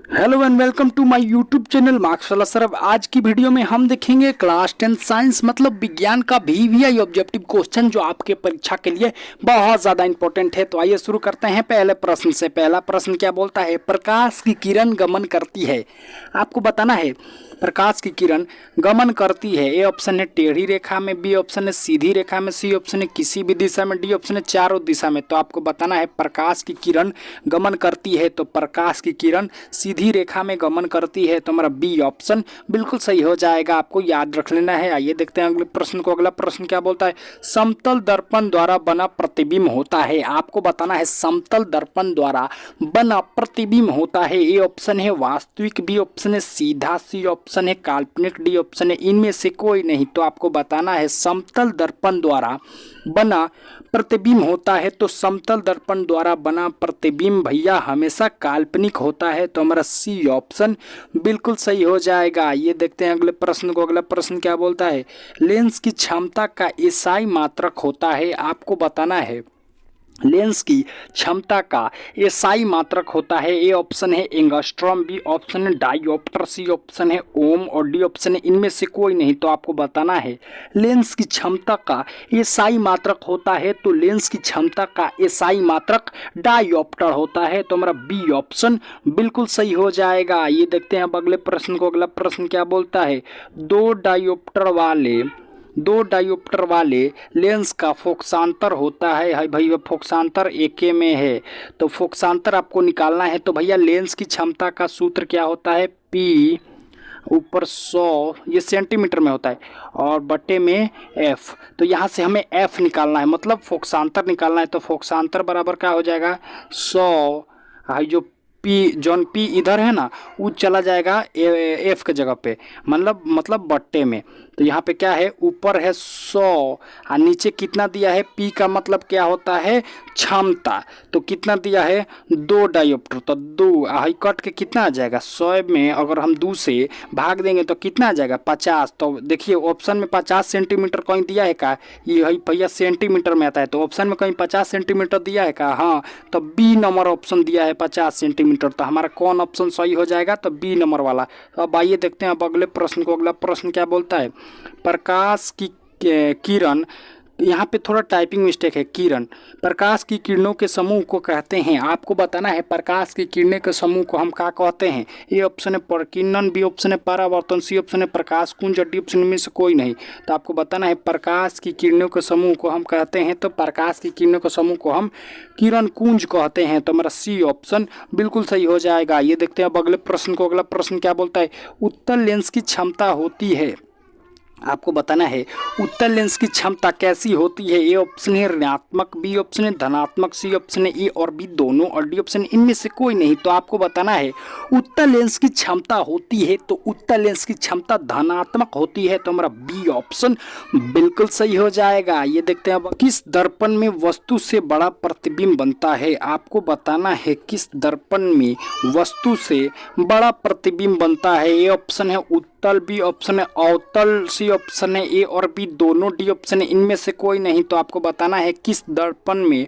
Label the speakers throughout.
Speaker 1: Hello and welcome to my YouTube channel marks वाला sir. अब आज की वीडियो में हम देखेंगे क्लास 10 साइंस मतलब विज्ञान का वीवीआई ऑब्जेक्टिव क्वेश्चन जो आपके परीक्षा के लिए बहुत ज़्यादा इंपॉर्टेंट है। तो आइए शुरू करते हैं पहले प्रश्न से। पहला प्रश्न क्या बोलता है? प्रकाश की किरण गमन करती है। आपको बताना है प्रकाश की किरण गमन करती है। ए ऑप्शन है टेढ़ी रेखा में, बी ऑप्शन है सीधी रेखा में, सी ऑप्शन है किसी भी दिशा में, डी ऑप्शन है चारों दिशा में। तो आपको बताना है प्रकाश की किरण गमन करती है तो प्रकाश की किरण सीधी रेखा में गमन करती है तो हमारा बी ऑप्शन बिल्कुल सही हो जाएगा। आपको याद रख लेना है। आइए देखते हैं अगले प्रश्न को। अगला प्रश्न क्या बोलता है? समतल दर्पण द्वारा बना प्रतिबिंब होता है। आपको बताना है समतल दर्पण द्वारा बना प्रतिबिंब होता है। ए ऑप्शन है वास्तविक, बी ऑप्शन है सीधा, सी ऑप्शन है काल्पनिक, डी ऑप्शन है इनमें से कोई नहीं। तो आपको बताना है समतल दर्पण द्वारा बना प्रतिबिंब होता है तो समतल दर्पण द्वारा बना प्रतिबिंब भैया हमेशा काल्पनिक होता है तो हमारा सी ऑप्शन बिल्कुल सही हो जाएगा। ये देखते हैं अगले प्रश्न को। अगला प्रश्न क्या बोलता है? लेंस की क्षमता का एसआई मात्रक होता है। आपको बताना है लेंस की क्षमता का एसआई मात्रक होता है। ए ऑप्शन है एंगस्ट्रॉम, बी ऑप्शन है डायोप्टर, सी ऑप्शन है ओम और डी ऑप्शन है इनमें से कोई नहीं। तो आपको बताना है लेंस की क्षमता का एसआई मात्रक होता है तो लेंस की क्षमता का एसआई मात्रक डायोप्टर होता है तो हमारा बी ऑप्शन बिल्कुल सही हो जाएगा। ये देखते हैं अब अगले प्रश्न को। अगला प्रश्न क्या बोलता है? दो डायोप्टर वाले लेंस का फोकसांतर होता है। हाय भाई फोकसांतर एके में है तो फोकसांतर आपको निकालना है। तो भैया लेंस की क्षमता का सूत्र क्या होता है? पी ऊपर 100, ये सेंटीमीटर में होता है, और बटे में एफ। तो यहाँ से हमें एफ निकालना है मतलब फोकसांतर निकालना है। तो फोकसांतर बराबर क्या हो जाएगा? 100 हाई जो पी जॉन पी इधर है ना वो चला जाएगा एफ के जगह पे मतलब बट्टे में। तो यहाँ पे क्या है? ऊपर है 100 और नीचे कितना दिया है? पी का मतलब क्या होता है? क्षमता। तो कितना दिया है? 2 डायोप्टर। तो 2 हाई कट के कितना आ जाएगा? 100 में अगर हम 2 से भाग देंगे तो कितना आ जाएगा? 50। तो देखिए ऑप्शन में 50 सेंटीमीटर कहीं दिया है का? ये है भैया सेंटीमीटर में आता है तो ऑप्शन में कहीं 50 सेंटीमीटर दिया है का? हाँ, तो बी नंबर ऑप्शन दिया है 50 सेंटीमीटर। तो हमारा कौन ऑप्शन सही हो जाएगा? तो बी नंबर वाला। तो अब आइए देखते हैं अब अगले प्रश्न को। अगला प्रश्न क्या बोलता है? प्रकाश की किरण, यहाँ पे थोड़ा टाइपिंग मिस्टेक है। किरण प्रकाश की किरणों के समूह को कहते हैं। आपको बताना है प्रकाश की किरणें के समूह को हम क्या कहते हैं? ए ऑप्शन है प्रकीर्णन, बी ऑप्शन है परावर्तन, सी ऑप्शन है प्रकाश कुंज, डी ऑप्शन में से कोई नहीं। तो आपको बताना है प्रकाश की किरणों के समूह को हम कहते हैं तो प्रकाश की किरणों के समूह को हम किरण कुंज कहते हैं तो हमारा सी ऑप्शन बिल्कुल सही हो जाएगा। ये देखते हैं अब अगले प्रश्न को। अगला प्रश्न क्या बोलता है? उत्तल लेंस की क्षमता होती है। आपको बताना है उत्तल लेंस की क्षमता कैसी होती है? ए ऑप्शन है ऋणात्मक, बी ऑप्शन है धनात्मक, सी ऑप्शन है ए और बी दोनों और डी ऑप्शन इनमें से कोई नहीं। तो आपको बताना है उत्तल लेंस की क्षमता होती है तो उत्तल लेंस की क्षमता धनात्मक होती है तो हमारा बी ऑप्शन बिल्कुल सही हो जाएगा। ये देखते हैं अब किस दर्पण में वस्तु से बड़ा प्रतिबिंब बनता है। आपको बताना है किस दर्पण में वस्तु से बड़ा प्रतिबिंब बनता है। ए ऑप्शन है उत्तल, बी ऑप्शन है अवतल, सी ऑप्शन है ए और बी दोनों, डी ऑप्शन है इनमें से कोई नहीं। तो आपको बताना है किस दर्पण में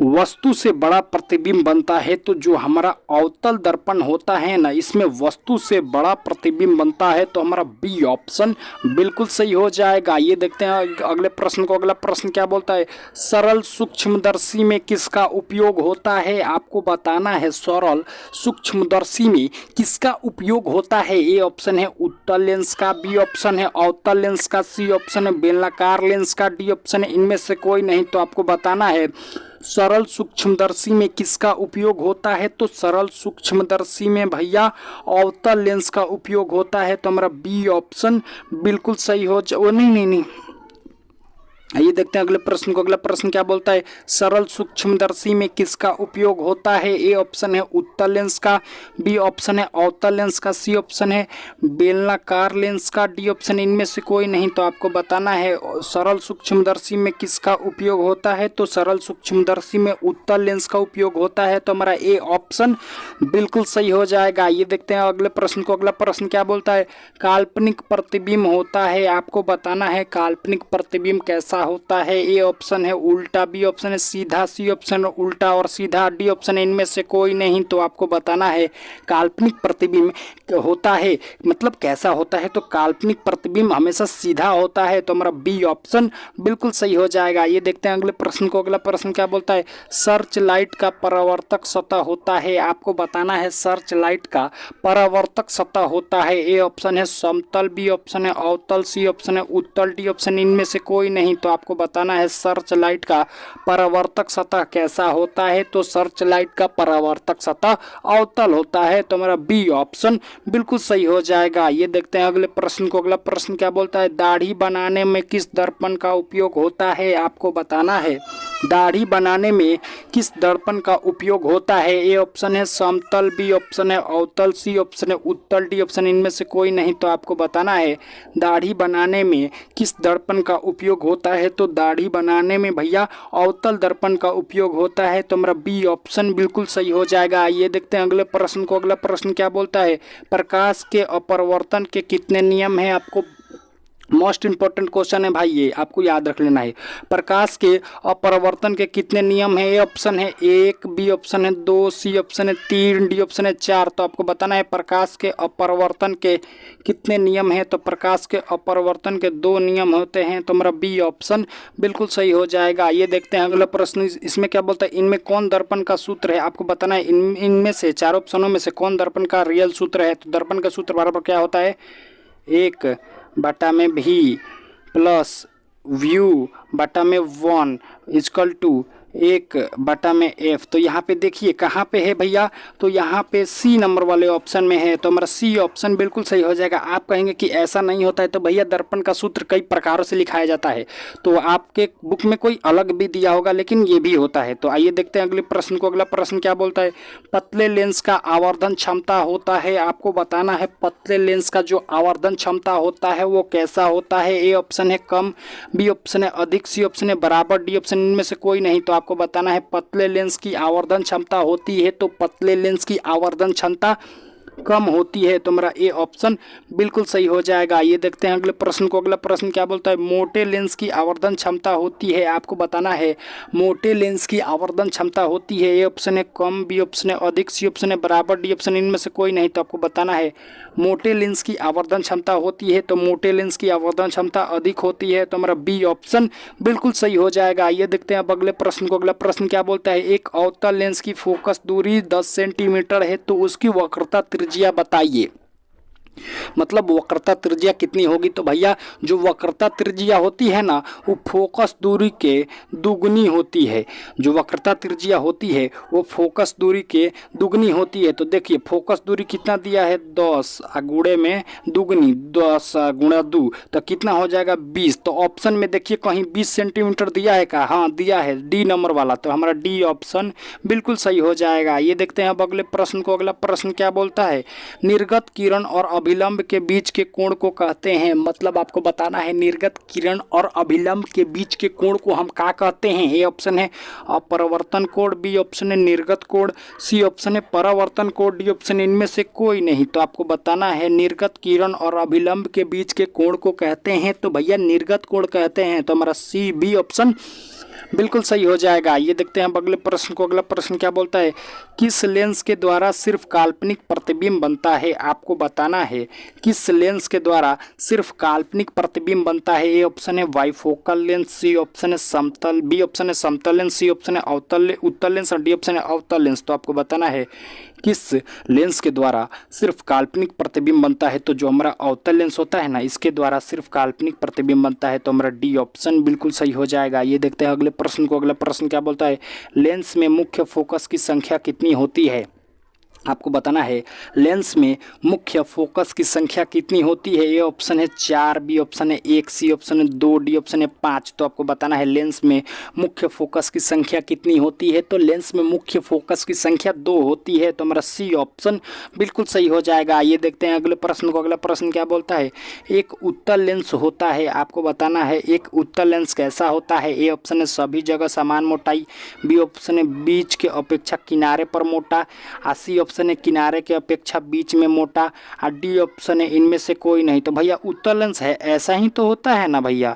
Speaker 1: वस्तु से बड़ा प्रतिबिंब बनता है। तो जो हमारा अवतल दर्पण होता है ना इसमें वस्तु से बड़ा प्रतिबिंब बनता है तो हमारा बी ऑप्शन बिल्कुल सही हो जाएगा। ये देखते हैं अगले प्रश्न को। अगला प्रश्न क्या बोलता है? सरल सूक्ष्मदर्शी में किसका उपयोग होता है? आपको बताना है सरल सूक्ष्मदर्शी में किसका उपयोग होता है। ए ऑप्शन है उत्तल लेंस का, बी ऑप्शन है अवतल लेंस का, सी ऑप्शन है बेलनाकार लेंस का, डी ऑप्शन है इनमें से कोई नहीं। तो आपको बताना है सरल सूक्ष्मदर्शी में किसका उपयोग होता है। तो सरल सूक्ष्मदर्शी में भैया अवतल लेंस का उपयोग होता है तो हमारा बी ऑप्शन बिल्कुल सही हो नहीं। ये देखते हैं अगले प्रश्न को। अगला प्रश्न क्या बोलता है? सरल सूक्ष्मदर्शी में किसका उपयोग होता है। ए ऑप्शन है उत्तल लेंस का, बी ऑप्शन है अवतल लेंस का, सी ऑप्शन है बेलनाकार लेंस का, डी ऑप्शन इनमें से कोई नहीं। तो आपको बताना है सरल सूक्ष्मदर्शी में किसका उपयोग होता है। तो सरल सूक्ष्मदर्शी में उत्तल लेंस का उपयोग होता है तो हमारा ए ऑप्शन बिल्कुल सही हो जाएगा। ये देखते हैं अगले प्रश्न को। अगला प्रश्न क्या बोलता है? काल्पनिक प्रतिबिंब होता है। आपको बताना है काल्पनिक प्रतिबिंब कैसा होता है? ए ऑप्शन है उल्टा, बी ऑप्शन है सीधा, सी ऑप्शन है उल्टा और सीधा, डी ऑप्शन है इनमें से कोई नहीं। तो आपको बताना है काल्पनिक प्रतिबिंब होता है मतलब कैसा होता है? तो काल्पनिक प्रतिबिंब हमेशा सीधा होता है। तो हमारा बी ऑप्शन बिल्कुल सही हो जाएगा। ये देखते हैं अगले प्रश्न को। अगला प्रश्न क्या बोलता है? सर्च लाइट का परावर्तक सतह होता है। आपको बताना है सर्च लाइट का परावर्तक सतह होता है। ए ऑप्शन है समतल, बी ऑप्शन है अवतल, सी ऑप्शन है उत्तल, डी ऑप्शन इनमें से कोई नहीं। तो आपको बताना है सर्च लाइट का परावर्तक सतह कैसा होता है? तो सर्च लाइट का परावर्तक सतह अवतल होता है। तो हमारा बी ऑप्शन बिल्कुल सही हो जाएगा। ये देखते हैं अगले प्रश्न को। अगला प्रश्न क्या बोलता है? दाढ़ी बनाने में किस दर्पण का उपयोग होता है? आपको बताना है दाढ़ी बनाने में किस दर्पण का उपयोग होता है? ए ऑप्शन है समतल, बी ऑप्शन है अवतल, सी ऑप्शन है उत्तल, डी ऑप्शन इनमें से कोई नहीं। तो आपको बताना है दाढ़ी बनाने में किस दर्पण का उपयोग होता है? तो दाढ़ी बनाने में भैया अवतल दर्पण का उपयोग होता है। तो हमारा बी ऑप्शन बिल्कुल सही हो जाएगा। ये देखते हैं अगले प्रश्न को। अगला प्रश्न क्या बोलता है? प्रकाश के अपवर्तन के कितने नियम हैं? आपको मोस्ट इंपॉर्टेंट क्वेश्चन है भाई, ये आपको याद रख लेना है। प्रकाश के अपवर्तन के कितने नियम है? ए ऑप्शन है 1, बी ऑप्शन है 2, सी ऑप्शन है 3, डी ऑप्शन है 4। तो आपको बताना है प्रकाश के अपवर्तन के कितने नियम हैं? तो प्रकाश के अपवर्तन के 2 नियम होते हैं। तो हमारा बी ऑप्शन बिल्कुल सही हो जाएगा। ये देखते हैं अगला प्रश्न। इसमें क्या बोलता है? इनमें कौन दर्पण का सूत्र है? आपको बताना है इनमें से 4 ऑप्शनों में से कौन दर्पण का रियल सूत्र है। तो दर्पण का सूत्र बराबर क्या होता है? 1 बटा में भी प्लस व्यू बटा में 1 इजकल टू 1 बटा में एफ। तो यहाँ पे देखिए कहाँ पे है भैया? तो यहाँ पे सी नंबर वाले ऑप्शन में है। तो हमारा सी ऑप्शन बिल्कुल सही हो जाएगा। आप कहेंगे कि ऐसा नहीं होता है, तो भैया दर्पण का सूत्र कई प्रकारों से लिखाया जाता है, तो आपके बुक में कोई अलग भी दिया होगा, लेकिन ये भी होता है। तो आइए देखते हैं अगले प्रश्न को। अगला प्रश्न क्या बोलता है? पतले लेंस का आवर्धन क्षमता होता है। आपको बताना है पतले लेंस का जो आवर्धन क्षमता होता है वो कैसा होता है? ए ऑप्शन है कम, बी ऑप्शन है अधिक, सी ऑप्शन है बराबर, डी ऑप्शन इनमें से कोई नहीं। तो आपको बताना है पतले लेंस की आवर्धन क्षमता होती है। तो पतले लेंस की आवर्धन क्षमता कम होती है। तो मेरा ए ऑप्शन बिल्कुल सही हो जाएगा। ये देखते हैं अगले प्रश्न को। अगला प्रश्न क्या बोलता है? मोटे लेंस की आवर्धन क्षमता होती है। आपको बताना है मोटे लेंस की आवर्धन क्षमता होती है। ए ऑप्शन है कम, बी ऑप्शन है अधिक, सी ऑप्शन है बराबर, डी ऑप्शन इनमें से कोई नहीं। तो आपको बताना है मोटे लेंस की आवर्धन क्षमता होती है। तो मोटे लेंस की आवर्धन क्षमता अधिक होती है। तो हमारा बी ऑप्शन बिल्कुल सही हो जाएगा। ये देखते हैं अब अगले प्रश्न को। अगला प्रश्न क्या बोलता है? एक अवतल लेंस की फोकस दूरी 10 सेंटीमीटर है, तो उसकी वक्रता त्रिज्या बताइए। मतलब वक्रता त्रिज्या कितनी होगी? तो भैया जो वक्रता त्रिज्या होती है ना, वो फोकस दूरी के दुगनी होती है। जो वक्रता त्रिज्या होती है वो फोकस दूरी के दुगनी होती है। तो देखिए फोकस दूरी कितना दिया है? 10 गुणे में दुगनी 10 गुणा 2, तो कितना हो जाएगा? 20। तो ऑप्शन में देखिए कहीं 20 सेंटीमीटर दिया है क्या? हाँ दिया है, डी नंबर वाला। तो हमारा डी ऑप्शन बिल्कुल सही हो जाएगा। ये देखते हैं अब अगले प्रश्न को। अगला प्रश्न क्या बोलता है? निर्गत किरण और अभिलंब के बीच के कोण को कहते हैं। मतलब आपको बताना है निर्गत किरण और अभिलंब के बीच के कोण को हम क्या कहते हैं? ए ऑप्शन है अपरावर्तन कोण, बी ऑप्शन है निर्गत कोण, सी ऑप्शन है परावर्तन कोण, डी ऑप्शन इनमें से कोई नहीं। तो आपको बताना है निर्गत किरण और अभिलंब के बीच के कोण को कहते हैं। तो भैया निर्गत कोण कहते हैं। तो हमारा सी बी ऑप्शन बिल्कुल सही हो जाएगा। ये देखते हैं अब अगले प्रश्न को। अगला प्रश्न क्या बोलता है? किस लेंस के द्वारा सिर्फ काल्पनिक प्रतिबिंब बनता है? आपको बताना है किस लेंस के द्वारा सिर्फ काल्पनिक प्रतिबिंब बनता है। ए ऑप्शन है बाइफोकल लेंस, सी ऑप्शन है समतल, बी ऑप्शन है समतल लेंस, सी ऑप्शन है अवतल उत्तल लेंस और डी ऑप्शन है अवतल लेंस। तो आपको बताना है किस लेंस के द्वारा सिर्फ काल्पनिक प्रतिबिंब बनता है। तो जो हमारा अवतल लेंस होता है ना, इसके द्वारा सिर्फ काल्पनिक प्रतिबिंब बनता है। तो हमारा डी ऑप्शन बिल्कुल सही हो जाएगा। ये देखते हैं अगले प्रश्न को। अगला प्रश्न क्या बोलता है? लेंस में मुख्य फोकस की संख्या कितनी होती है? आपको बताना है लेंस में मुख्य फोकस की संख्या कितनी होती है। ए ऑप्शन है 4, बी ऑप्शन है 1, सी ऑप्शन है 2, डी ऑप्शन है 5। तो आपको बताना है लेंस में मुख्य फोकस की संख्या कितनी होती है। तो लेंस में मुख्य फोकस की संख्या 2 होती है। तो हमारा सी ऑप्शन बिल्कुल सही हो जाएगा। ये देखते हैं अगले प्रश्न को। अगला प्रश्न क्या बोलता है? एक उत्तल लेंस होता है। आपको बताना है एक उत्तल लेंस कैसा होता है। ए ऑप्शन है सभी जगह समान मोटाई, बी ऑप्शन है बीच के अपेक्षा किनारे पर मोटा, सी ऑप्शन है किनारे के अपेक्षा बीच में मोटा, और डी ऑप्शन है इनमें से कोई नहीं। तो भैया उत्तल लेंस है ऐसा ही तो होता है ना भैया,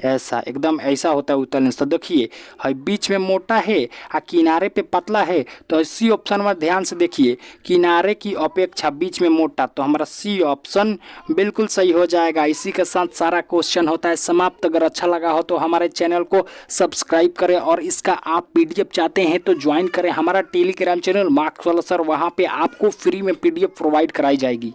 Speaker 1: ऐसा एकदम ऐसा होता है उत्तल लेंस। तो देखिए है बीच में मोटा है और किनारे पे पतला है, तो सी ऑप्शन में ध्यान से देखिए, किनारे की अपेक्षा बीच में मोटा, तो हमारा सी ऑप्शन बिल्कुल सही हो जाएगा। इसी के साथ सारा क्वेश्चन होता है समाप्त। अगर अच्छा लगा हो तो हमारे चैनल को सब्सक्राइब करें, और इसका आप पीडीएफ चाहते हैं तो ज्वाइन करें हमारा टेलीग्राम चैनल मार्क्स वाला सर, वहाँ पे आपको फ्री में पीडीएफ प्रोवाइड कराई जाएगी।